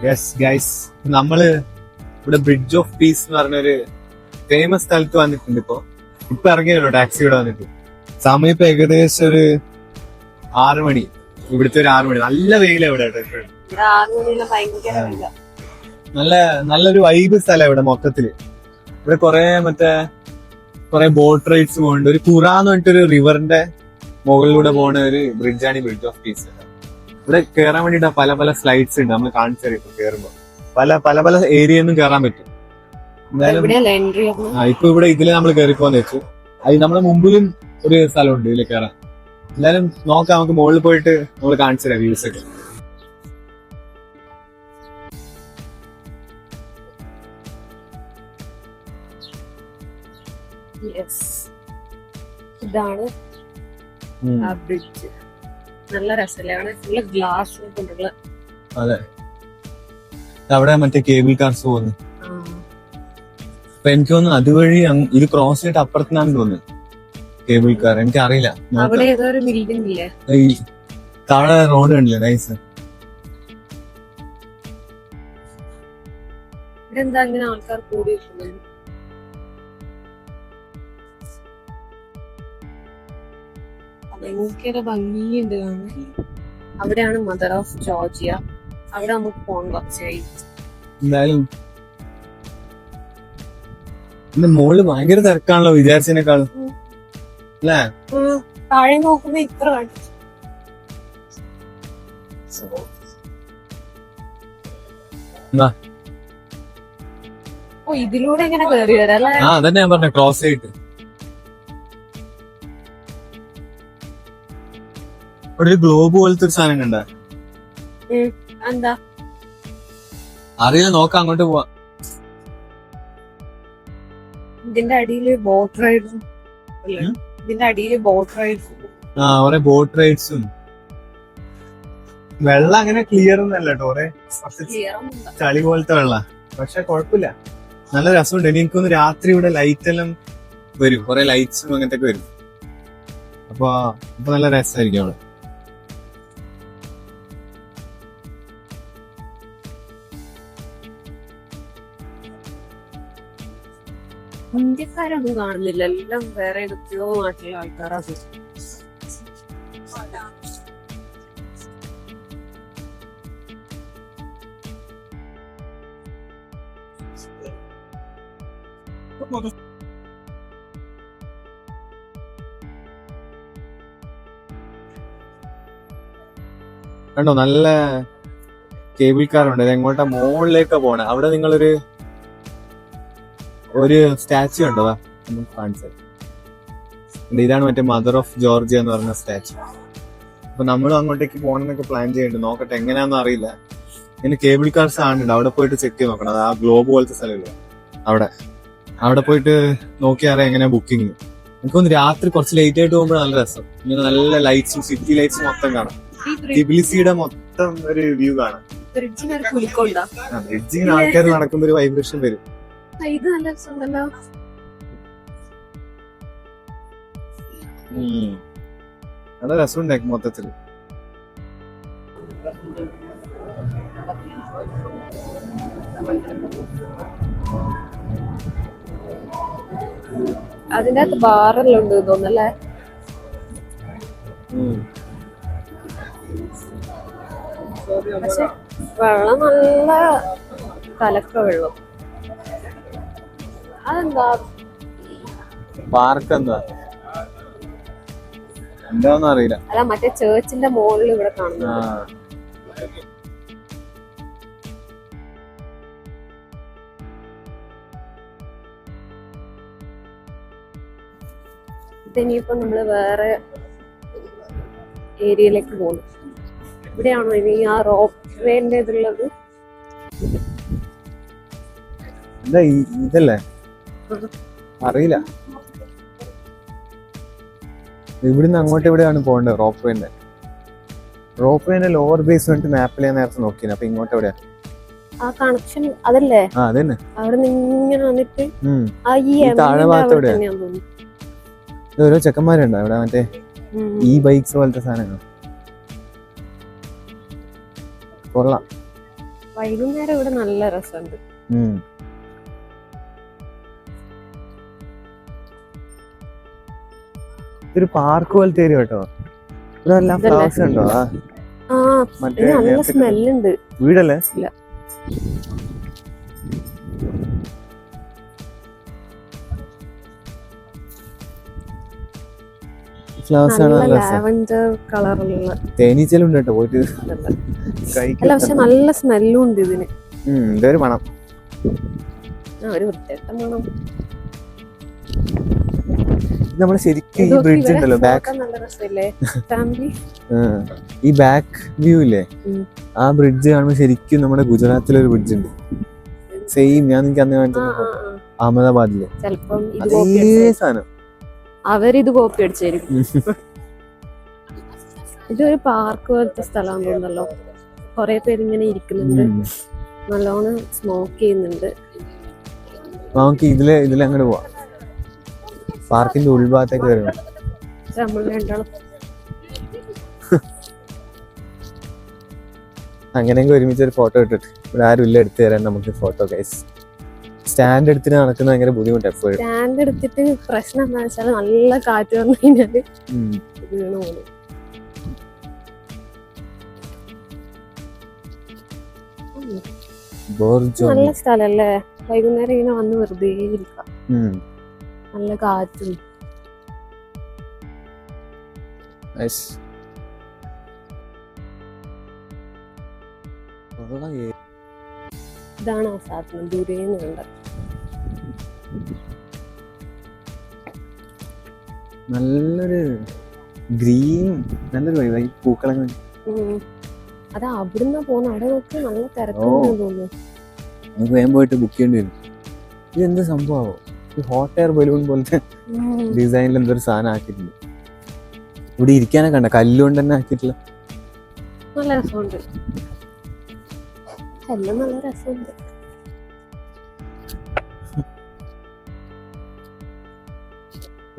Yes guys, നമ്മള് ഇവിടെ bridge of peace എന്ന് പറഞ്ഞൊരു ഫേമസ് സ്ഥലത്ത് വന്നിട്ടുണ്ട്. ഇപ്പൊ ഇറങ്ങിയല്ലോ ടാക്സി ഇവിടെ വന്നിട്ട്. സമയം ഇപ്പൊ ഏകദേശം ഒരു 6 മണി. ഇവിടുത്തെ ഒരു 6 മണി. നല്ല വെയിലാണ് ഇവിടെ. നല്ലൊരു വൈബ് സ്ഥലം ഇവിടെ മൊത്തത്തില്. ഇവിടെ കൊറേ ബോട്ട് റൈഡ്സ് പോകുന്നുണ്ട്. ഒരു ഖുറ എന്ന് പറഞ്ഞിട്ടൊരു റിവറിന്റെ മുകളിലൂടെ പോകുന്ന ഒരു ബ്രിഡ്ജാണ് ഈ ബ്രിഡ്ജ് ഓഫ് പീസ്. ഇവിടെ കയറാൻ വേണ്ടിട്ട് പല സ്ലൈഡ്സ് ഉണ്ട്. നമ്മൾ കാണിച്ചു തരും. ഇപ്പൊ കയറുമ്പോ പല ഏരിയന്നും കയറാൻ പറ്റും. എന്തായാലും ഇപ്പൊ ഇവിടെ ഇതില് നമ്മൾ കയറിപ്പോന്ന് വെച്ചു. അത് നമ്മുടെ മുമ്പിലും ഒരു സ്ഥലമുണ്ട് ഇതില് കയറാൻ. എന്തായാലും നോക്കാം, നമുക്ക് മുകളിൽ പോയിട്ട് നമ്മൾ കാണിച്ചു തരാം വ്യൂസ് ഒക്കെ. ഇതാണ് ആ ബ്രിഡ്ജ്. നല്ല രസമല്ലേ, ഫുള്ള് ഗ്ലാസ് കൊണ്ടുള്ള. അതെ, അവിടെ മറ്റേ കേബിൾ കാർസ് പോകുന്നു. അപ്പൊ എനിക്ക് തോന്നുന്നു അതുവഴി ഇത് ക്രോസ് ചെയ്തിട്ട് അപ്പുറത്തുനിന്നാണ് തോന്നുന്നത് കേബിൾ കാർ. എനിക്ക് അറിയില്ല. അവിടെ ഏതോ ഒരു ബിൽഡിംഗ് ഇല്ലേ, ഈ താഴെ റോഡ് കണ്ടില്ലേ, നൈസ്. ഇവിടെ എന്താ ഇങ്ങനെ ആൾക്കാർ കൂടി ഭയങ്കര ഭംഗിയുണ്ട് കാണാൻ. അവിടെയാണ് മദർ ഓഫ് ജോർജിയ. അവിടെ നമുക്ക് പോകാൻ കുറച്ചായി. എന്തായാലും മോള് ഭയങ്കര തിരക്കാണല്ലോ വിചാരിച്ചതിനേക്കാളും അല്ലേ? താഴെ നോക്കുമ്പോ ഇത്ര ഇതിലൂടെ എങ്ങനെ കയറി വരാം. അതന്നെ ഞാൻ പറഞ്ഞ ക്രോസ് ചെയ്തിട്ട്. ഒരു ഗ്ലോബ് പോലത്തെ ഒരു സാധനം കണ്ട? എന്താ അറിയില്ല, നോക്കാം, അങ്ങോട്ട് പോവാ. ഇതിന്റെ അടിയില് ബോട്ട് റൈഡും കുറെ ബോട്ട് റൈഡ്സും. വെള്ളം അങ്ങനെ ക്ലിയർ ഒന്നല്ല കേട്ടോ, കുറെ ചളി പോലത്തെ വെള്ള. പക്ഷെ കുഴപ്പമില്ല, നല്ല രസമുണ്ട്. എനിക്കൊന്ന് രാത്രി ഇവിടെ ലൈറ്റ് എല്ലാം വരും, കുറെ ലൈറ്റ്സും അങ്ങനത്തെ ഒക്കെ വരും. അപ്പൊ നല്ല രസമായിരിക്കും അവിടെ. ഇന്ത്യക്കാരൊന്നും കാണുന്നില്ല, എല്ലാം വേറെ ഏതൊക്കെയോ നാട്ടിലെ ആൾക്കാരാണ്. കണ്ടോ, നല്ല കേബിൾ കാർ ഉണ്ട്. എങ്ങോട്ടാ മുകളിലേക്കാ പോണേ. അവിടെ നിങ്ങളൊരു സ്റ്റാച്ചു ഉണ്ടോ? കാണിച്ചത്. ഇതാണ് മറ്റേ മദർ ഓഫ് ജോർജിയ എന്ന് പറഞ്ഞ സ്റ്റാച്ചു. അപ്പൊ നമ്മളും അങ്ങോട്ടേക്ക് പോകണമെന്നൊക്കെ പ്ലാൻ ചെയ്യുന്നുണ്ട്. നോക്കട്ടെ എങ്ങനെയാണെന്ന് അറിയില്ല. ഇങ്ങനെ കേബിൾ കാർസ് ആണുണ്ട്, അവിടെ പോയിട്ട് ചെക്ക് ചെയ്ത് നോക്കണം. അത് ആ ഗ്ലോബ് പോലത്തെ സ്ഥലമില്ല, അവിടെ പോയിട്ട് നോക്കിയാറേ എങ്ങനെയാ ബുക്കിംഗ്. എനിക്കൊന്ന് രാത്രി കുറച്ച് ലേറ്റ് ആയിട്ട് പോകുമ്പോൾ നല്ല രസം. ഇങ്ങനെ നല്ല ലൈറ്റ്സും സിറ്റി ലൈറ്റ്സും മൊത്തം കാണാം. ടിബിലിസിയുടെ മൊത്തം ഒരു വ്യൂ കാണാം. ബ്രിഡ്ജിന് ആൾക്കാർ നടക്കുമ്പോ ഒരു വൈബ്രേഷൻ വരും. ഇത് നല്ല രസമുണ്ടല്ലോ. നല്ല രസമുണ്ടായി മൊത്തത്തില്. അതിന്റെ അകത്ത് ബാറെല്ലാം ഉണ്ട് തോന്നല്ലേ. പക്ഷെ വെള്ളം നല്ല കലക്ക വെള്ളം. അതെന്താ പാർക്ക് എന്താന്ന് അറിയില്ല. അല്ല, മറ്റേ ചേർച്ചിന്റെ മുകളിൽ ഇവിടെ കാണുന്നു. ഇനിയിപ്പോ നമ്മള് വേറെ ഏരിയയിലേക്ക് പോകുന്നു. ഇവിടെയാണോ ഇനി ആ റോപ്പ് വേന്റെ ഇതുള്ളത്? ഇതല്ലേ, അറിയില്ല. ഇവിടുന്ന് അങ്ങോട്ട് എവിടെയാണ് പോകേണ്ടത്? റോപ്പ് വേന്റെ ലോവർ ബേസ് വേണ്ടി മാപ്പിൽ ഞാൻ നേരത്തെ നോക്കിയത്. അപ്പൊ ഇങ്ങോട്ട് എവിടെയാ ആ കണക്ഷൻ? അതല്ലേ, അതന്നെ. അവിടെ നിന്ന് ഇങ്ങനെ വന്നിട്ട് താഴെ ഭാഗത്ത് എവിടെയാ? ഓരോ ചെക്കന്മാരുണ്ടോ ഇവിടെ? മറ്റേ ഈ ബൈക്സ് പോലത്തെ സാധനങ്ങൾ കൊള്ളാം. വൈകുന്നേരം ഇവിടെ നല്ല രസമുണ്ട്. ഇതൊരു പാർക്ക് പോലത്തെ ഏരിയ കേട്ടോ. ഇവിടെ എല്ലാം ഫ്ലവേഴ്സ് ഉണ്ടോ? ആ ഇത് നല്ല സ്മെല്ലുണ്ട്. വീടല്ലേ? ഇല്ല. ഫ്ലവേഴ്സ് ആണ് നല്ല രസം. ലാവൻഡർ കളറുള്ള തേനീച്ചലുണ്ട് കേട്ടോ പോയിട്ട് അല്ല, പക്ഷെ നല്ല സ്മെല്ലും ഉണ്ട് ഇതിന്. ഇതൊരു മണം. ഒരു വൃത്തിയായിട്ട മണം. നമ്മള് ശരിക്കും ഈ ബ്രിഡ്ജ് ഉണ്ടല്ലോ ബാക്ക്, നല്ല രസമല്ലേ ഫാമിലി? ഈ ബാക്ക് വ്യൂ ഇല്ലേ, ആ ബ്രിഡ്ജ് കാണുമ്പോ ശരിക്കും നമ്മുടെ ഗുജറാത്തിലൊരു ബ്രിഡ്ജ് ഉണ്ട് സെയിം. ഞാൻ എനിക്ക് അന്ന് കാണിച്ചത് അഹമ്മദാബാദിലെ അതേ സാധനം. അവരിത് കോപ്പി അടിച്ചായിരിക്കും. ഇതൊരു പാർക്ക് പോലത്തെ സ്ഥലമാണെന്ന് തോന്നുന്നല്ലോ. കൊറേ പേര് ഇങ്ങനെ ഇരിക്കുന്നുണ്ട്, നല്ലോണം സ്മോക്ക് ചെയ്യുന്നുണ്ട്. നമുക്ക് ഇതിലങ്ങോട്ട് പോവാം. പാർക്കിന്റെ ഉൾഭാഗത്തേക്ക് വരണം. നമ്മൾ രണ്ടാളും അങ്ങനെയെങ്കിൽ ഒരുമിച്ച് ഒരു ഫോട്ടോ ഇട്ടിട്ട് ഇവിടെ ആരും ഇല്ല എടുത്തു തരാൻ നമുക്ക് ഫോട്ടോ. ഗൈസ് സ്റ്റാൻഡ് എടുത്തിട്ട് നടക്കുന്ന ഭയങ്കര ബുദ്ധിമുട്ട് എപ്പോഴും. സ്റ്റാൻഡ് എടുത്തിട്ട് പ്രശ്നം എന്താണെന്ന് വെച്ചാൽ നല്ല കാറ്റ് വന്നു കഴിഞ്ഞാല് വീണു പോകും. നല്ല സ്ഥലല്ലേ, വൈകുന്നേരം ഇങ്ങനെ വന്ന് വെറുതെ ഇരിക്കാം, നല്ല കാറ്റും. ഇതാണ് ആ സാധനം ദൂരേന്ന് കണ്ടത്. നല്ലൊരു ഗ്രീൻ, നല്ലൊരു വൈബ്. പൂക്കളൊക്കെ അത് അവിടുന്ന് പോകുന്ന അവിടെ നോക്കി നല്ല തിരക്കുണ്ടെന്ന് തോന്നുന്നു. നമുക്ക് വേഗം പോയിട്ട് ബുക്ക് ചെയ്യേണ്ടി വരും. ഇതെന്ത് സംഭവമാവോ? ഹോട്ട് എയർ ബലൂൺ പോലത്തെ ഡിസൈനിൽ എന്തൊരു സാധനം ആക്കിയിട്ടുണ്ട്. ഇവിടെ ഇരിക്കാനൊക്കെ കണ്ട കല്ലുകൊണ്ട് തന്നെ ആക്കിയിട്ടില്ല. നല്ല രസമുണ്ട്, എല്ലാം നല്ല രസമുണ്ട്.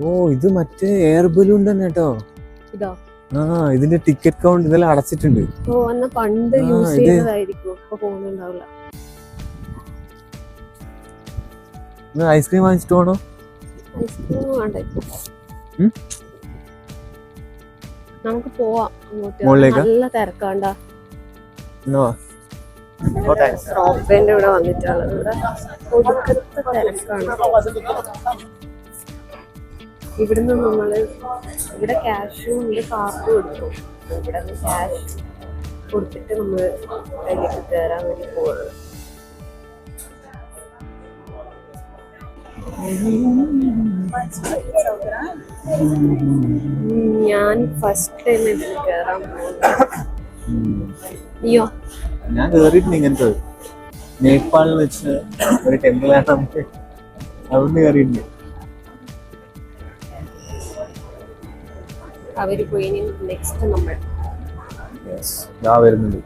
ഓ ഇത് മറ്റേ എയർ ബലൂൺ തന്നെ കേട്ടോ. ഇതോ? ഇതിന്റെ ടിക്കറ്റ് കൗണ്ട് ഇതെല്ലാം അടച്ചിട്ടുണ്ട്. ഓ അന്ന് പണ്ട് യൂസ് ചെയ്തതായിരിക്കും, ഇപ്പൊ പോകുന്നുണ്ടാവില്ല. ഐസ്ക്രീം വാങ്ങിച്ചിട്ട് പോണോ? ഐസ്ക്രീം വേണ്ടേ, നമുക്ക് പോവാം അങ്ങോട്ട്. നല്ല തിരക്കാണ്ട. റോപ്പേന്റെ ഇവിടെ വന്നിട്ടുള്ളത് ഇവിടെ ഒടുക്കത്തെ തിരക്കാണ്. ഇവിടുന്ന് നമ്മള് ഇവിടെ ക്യാഷും ഉണ്ട്, കാർഡും എടുക്കും. ഇവിടെ ക്യാഷ് കൊടുത്തിട്ട് നമ്മള് അതിലേക്ക് കയറാൻ വേണ്ടി പോവാണ്. ഞാൻ ഫസ്റ്റ് ടൈം ഇതിൽ കയറാൻ പോകുന്നത്. അയ്യോ ഞാൻ കേറിയിട്ടുണ്ട് ഇങ്ങനത്തെ. നേപ്പാളിൽ വെച്ച് ഒരു ടെമ്പിളാണ്, നമുക്ക് അവിടുന്ന് കയറിയിട്ടുണ്ട്. അവര് പോയി നെക്സ്റ്റ് നമ്മൾ വരുന്നുണ്ട്.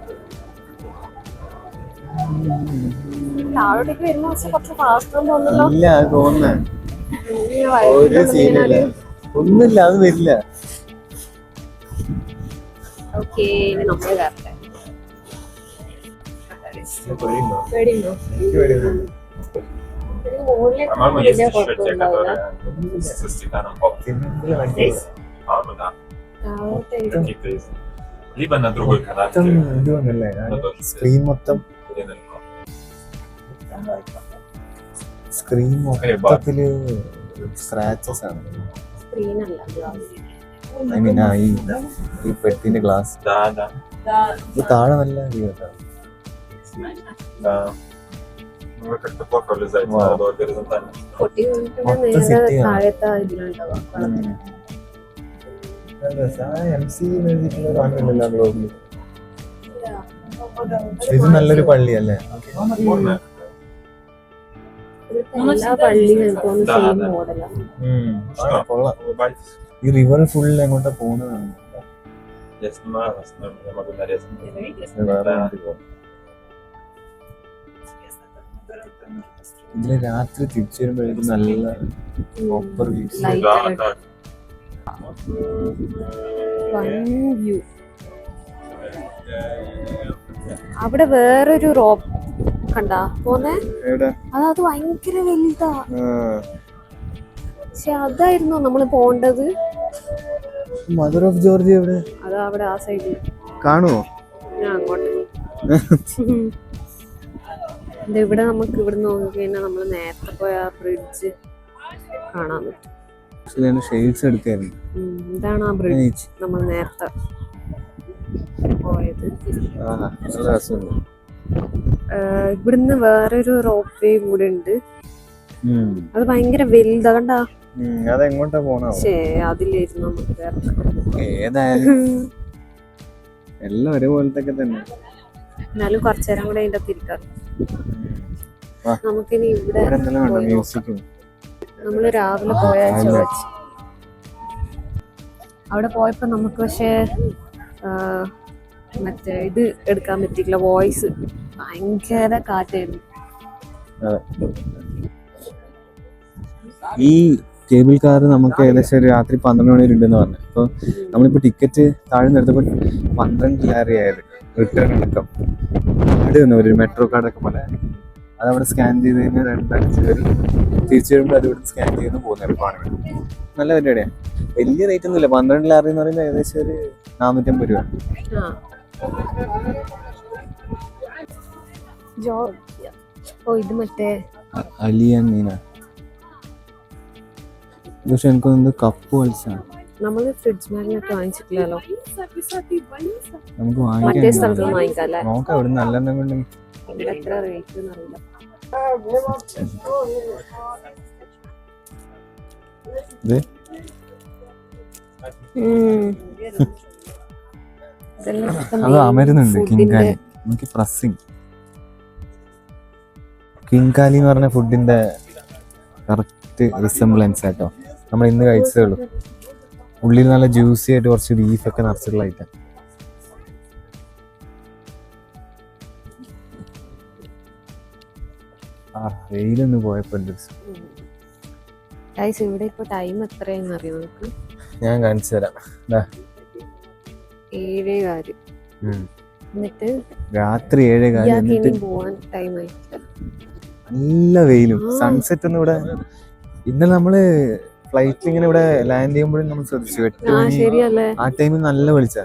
താഴോട്ടേക്ക് വരുമ്പോ കുറച്ച് ഫാസ്റ്റ് തോന്നുന്നല്ലോ. ഇല്ല അത് തോന്നുന്നേ ഒരു സീനില്ല, ഒന്നുമില്ല, അത് വരില്ല. ഓക്കേ, ഇനി നമ്മൾ കയറട്ടെ. പേടിയുണ്ടോ? Либо на другой канал. സ്ക്രീൻ മൊത്തം സ്ക്രാച്ചസ് ആണ്. ഐ മീൻ ഈ പെട്ടിന്റെ ഗ്ലാസ് താഴെ നല്ല വ്യൂ കേട്ടോ. Да. Вы как-то плохо влезаете, надо горизонтально. ഇത് നല്ലൊരു പള്ളിയല്ലേ? ഈ റിവർ ഫുൾ എങ്ങോട്ടാ പോകുന്നതാണ്. Я снимаю вас, но я могу нарезать. ഇതില് രാത്രി തിരിച്ചു വരുമ്പോഴേക്കും നല്ല പ്രോപ്പർ വ്യൂസ്. അവിടെ വേറൊരു റോപ്പ് കണ്ടാ പോന്നെ എവിടെ അത് ഭയങ്കര വലുതാ. ആ, പക്ഷെ അതായിരുന്നു നമ്മള് പോണ്ടത്. മദർ ഓഫ് ജോർജിയ എവിടെ അതാ അവിടെ ആ സൈഡിൽ. കാണുമോ? ഞാൻ അങ്ങോട്ട് ഇവിടെ നമുക്ക് ഇവിടുന്ന് നോക്കി കഴിഞ്ഞാൽ നമ്മള് നേരത്തെ പോയ ആ ബ്രിഡ്ജ് കാണാൻ പറ്റും. ഷെയ്ഡ്സ് എടുക്കായിരുന്നു. ഇതാണ് ആ ബ്രിഡ്ജ് നമ്മൾ നേരത്തെ പോയത്. നല്ല രസമുണ്ട്. ഇവിടുന്ന് വേറൊരു റോപ്പ് വേ കൂടെ ഉണ്ട്. അത് ഭയങ്കര വലുതാ കണ്ടാ. അതെങ്ങോട്ടാ പോണോ? പക്ഷേ അതിലായിരുന്നു നമുക്ക് വേറെ. ഏതായാലും എല്ലാം ഒരേപോലത്തെ തന്നെ. എന്നാലും കുറച്ചേരം കൂടെ അതിന്റെ തിരിക്കാം. നമുക്കിനി ഇവിടെ മ്യൂസിക് നമ്മള് രാവിലെ പോയ ചോദിച്ചു. അവിടെ പോയപ്പോ നമുക്ക് പക്ഷേ മറ്റേ ഇത് എടുക്കാൻ പറ്റില്ല. വോയിസ് ഭയങ്കര കാറ്റായിരുന്നു. ഈ കേബിൾ കാർ നമുക്ക് ഏകദേശം ഒരു രാത്രി 12 മണി വരെ ഉണ്ടെന്ന് പറഞ്ഞു. അപ്പോൾ നമ്മളിപ്പോൾ ടിക്കറ്റ് താഴെ എടുത്തപ്പോൾ 12 ആയത് റിട്ടേൺ അടക്കം. ഇവിടെ വന്നു ഒരു മെട്രോ കാർഡൊക്കെ പോലെ അതവിടെ സ്കാൻ ചെയ്ത് കഴിഞ്ഞാൽ 2 അടിച്ച് വരും. തിരിച്ചു വരുമ്പോൾ അത് ഇവിടെ സ്കാൻ ചെയ്ത് പോകുന്നത് എളുപ്പമാണ്. നല്ല പരിപാടിയാണ്. വലിയ റേറ്റ് ഒന്നുമില്ല. 12 എന്ന് പറയുമ്പോൾ ഏകദേശം ഒരു 450 രൂപ. ഇത് മറ്റേ അലിയൻ മീന. പക്ഷെ എനിക്കൊന്ന് കപ്പ് വലിച്ചാണ്. നമ്മള് ഫ്രിഡ്ജ് മാഗ്നറ്റ് വാങ്ങിച്ചിട്ടില്ലല്ലോ. നമുക്ക് മറ്റേ സ്ഥലത്ത് വാങ്ങിക്കാല്ലേ. നോക്കാം ഇവിടെ നല്ല എന്തെങ്കിലും എത്ര റേറ്റ് അറിയില്ല. അത് അമരുന്നുണ്ട്. കിങ്കാലി നമുക്ക് പ്രസ്സിങ്. കിങ്കാലി എന്ന് പറഞ്ഞ ഫുഡിന്റെ കറക്റ്റ് റിസംബ്ലൻസ് ആട്ടോ നമ്മൾ ഇന്ന് കഴിച്ചതേ ഉള്ളൂ. ഉള്ളിൽ നല്ല ജ്യൂസി ആയിട്ട് കുറച്ച് ബീഫൊക്കെ നിറച്ചിട്ടുള്ള ഐറ്റം. വെയിലൊന്ന് പോയപ്പോ ഇവിടെ ഇപ്പൊ ടൈം എത്രയെന്ന് അറിയോ നമുക്ക്? ഞാൻ കാണിച്ചു തരാം. 7:15. എന്നിട്ട് രാത്രി 7:15 പോവാൻ ടൈം ആയിട്ടില്ല. നല്ല വെയിലും സൺസെറ്റ് ഒന്നും ഇവിടെ. ഇന്നലെ നമ്മള് ഫ്ലൈറ്റിൽ ഇങ്ങനെ ഇവിടെ ലാൻഡ് ചെയ്യുമ്പോഴും നമ്മൾ ശ്രദ്ധിച്ചു. 8 മണി ആ ടൈമിൽ നല്ല വെളിച്ച.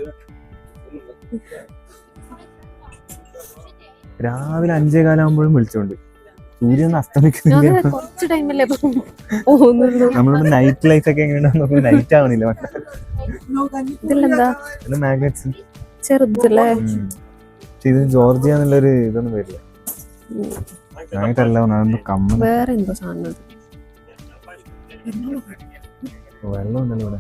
രാവിലെ 5:15 ആകുമ്പോഴും വെളിച്ചമുണ്ട്. സൂര്യൻ അസ്തമിക്കുന്നില്ല. നമ്മളിവിടെ നൈറ്റ് ലൈഫ് ഒക്കെ എങ്ങനെയാണെന്ന് നൈറ്റ് ആവണില്ല. മാഗ്നറ്റ്സ് ചെറുതല്ലേ. ഇത് ജോർജിയ എന്നുള്ളൊരു ഇതൊന്നും വരില്ല. വേറെ എന്തോ സാധനം വെള്ളം ഉണ്ടല്ലോ ഇവിടെ.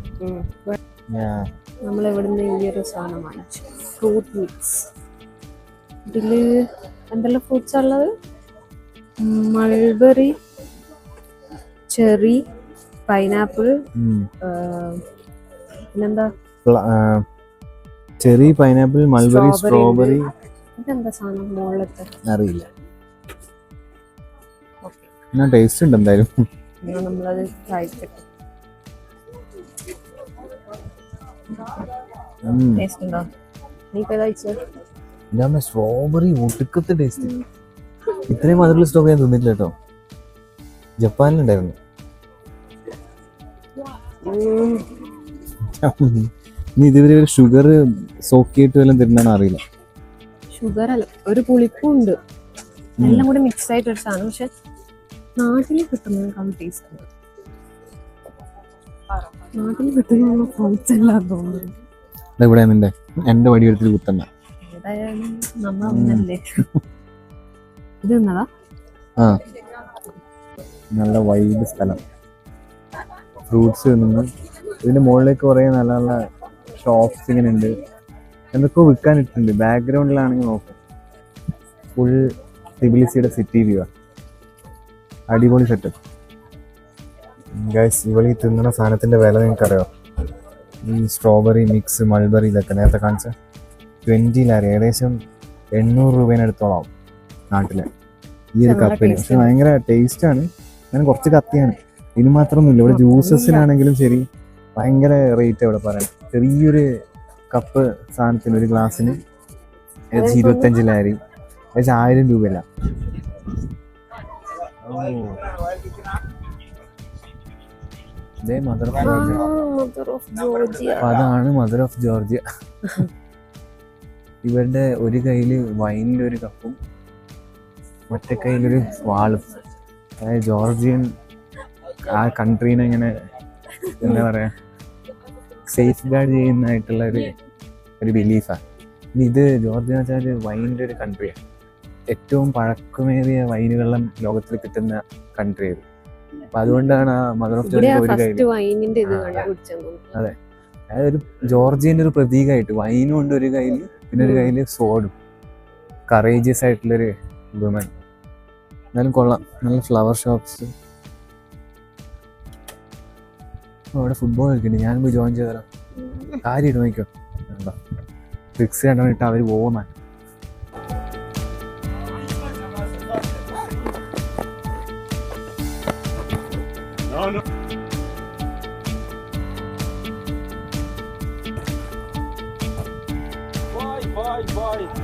നമ്മളിവിടുന്ന് ഈ ഒരു സാധനം വാങ്ങിച്ചു. Fruit mix. ഇതില് എന്തെല്ലാം ഫ്രൂട്ട്സ് ഉള്ളത്? മൾബറി, ചെറി, പൈനാപ്പിൾ, പിന്നെന്താ ചെറി, പൈനാപ്പിൾ, മൾബറി, സ്ട്രോബെറി. ഇതെന്താ സാധനം മുകളിലത്തെ അറിയില്ല. ടേസ്റ്റ് ഉണ്ട് എന്തായാലും. നമ്മളത് കഴിച്ചിട്ട് ടേസ്റ്റ് ഉണ്ടോ? നീ കഴിച്ചോ? സ്ട്രോബെറി ഒടുക്കത്തെ ടേസ്റ്റ്. ഇത്രയും മധുരമുള്ള സ്ട്രോബെറി ഞാൻ തിന്നിട്ടില്ല കേട്ടോ. ജപ്പാനിലുണ്ടായിരുന്നു. ഇനി ഇതുവരെ ഒരു ഷുഗർ സോക്കിയിട്ട് വല്ലതും തരുന്നതാണ് അറിയില്ല. ഷുഗർ അല്ല, ഒരു പുളിപ്പുണ്ട്. എല്ലാം കൂടി മിക്സ് ആയിട്ടൊരു സാധനം. പക്ഷെ നാട്ടിൽ കിട്ടുന്നതിനേക്കാൾ ടേസ്റ്റ് ഉണ്ട്. നാട്ടിൽ കിട്ടുന്ന ഫ്രൂട്ട്സ് എല്ലാം തോന്നുന്നു. ഇവിടെ എന്റെ വടി എടുത്തിട്ട് കുത്തണ്ട. ഏതായാലും നമ്മളല്ലേ ഇത് എന്നതാ. നല്ല വൈബ് സ്ഥലം. ഫ്രൂട്ട്സ് നിന്ന് ഇതിന്റെ മുകളിലേക്ക് കുറേ നല്ല നല്ല ഷോപ്സ് ഇങ്ങനെ ഉണ്ട്. എന്തൊക്കെയോ വിൽക്കാനിട്ടുണ്ട്. ബാക്ക്ഗ്രൗണ്ടിലാണെങ്കിൽ നോക്കാം, ഫുൾ ടിബിലിസിയുടെ സിറ്റി വ്യൂ ആണ്. അടിപൊളി സെറ്റപ്പ്. ഗൈസ്, ഇവിടെ ഈ തിന്നുന്ന സാധനത്തിന്റെ വില നിങ്ങൾക്കറിയോ? ഈ സ്ട്രോബെറി മിക്സ്, മൾബറി, ഇതൊക്കെ നേരത്തെ കാണിച്ച 20 ലാരി, ഏകദേശം 800 രൂപേനടുത്തോളാവും നാട്ടിലെ ഈ ഒരു കപ്പിന്. പക്ഷെ ഭയങ്കര ടേസ്റ്റാണ്. അങ്ങനെ കുറച്ച് കത്തിയാണ്. ഇതിന് മാത്രമൊന്നുമില്ല, ഇവിടെ ജ്യൂസസിനാണെങ്കിലും ശരി ഭയങ്കര റേറ്റ് ഇവിടെ പറയാം. ചെറിയൊരു കപ്പ് സാധനത്തിന്, ഒരു ഗ്ലാസ്സിന് ഏകദേശം 25,000 ഏകദേശം 1000 രൂപയല്ല. Mother of Georgia. Mother of Georgia. അപ്പൊ അതാണ് മദർ ഓഫ് ജോർജിയ. ഇവരുടെ ഒരു കയ്യില് വൈനിന്റെ ഒരു കപ്പും മറ്റേ കയ്യിലൊരു വാളും. അതായത് ജോർജിയൻ ആ കൺട്രീനെ ഇങ്ങനെ എന്താ പറയാ സേഫ് ഗാർഡ് ചെയ്യുന്നതായിട്ടുള്ള ഒരു ബിലീഫാണ്. ഇത് ജോർജിയ എന്ന് വെച്ചാൽ വൈനിന്റെ ഒരു കൺട്രിയാണ്. ഏറ്റവും പഴക്കമേറിയ വൈനുകളെല്ലാം ലോകത്തിൽ കിട്ടുന്ന കൺട്രി ഇത്. അപ്പൊ അതുകൊണ്ടാണ് ആ മദർ ഓഫ് ജോർജിയ ഒരു കയ്യിൽ. അതെ, അതായത് ഒരു ജോർജിയന്റെ ഒരു പ്രതീകമായിട്ട് വൈനും ഉണ്ട് ഒരു കയ്യിൽ, പിന്നെ ഒരു കയ്യിൽ സോഡും. കറേജിയസ് ആയിട്ടുള്ളൊരു വുമൻ. എന്നാലും കൊള്ളാം, നല്ല ഫ്ലവർ ഷോപ്സ്. അവിടെ ഫുട്ബോൾ കളിക്കുന്നുണ്ട്. ഞാൻ പോയി ജോയിൻ ചെയ്തരാം. കാര്യമായിട്ട് നോക്കിക്കോ, ട്രിക്സ് കണ്ടിട്ട് അവർ പോകുന്ന. Vai, vai, vai.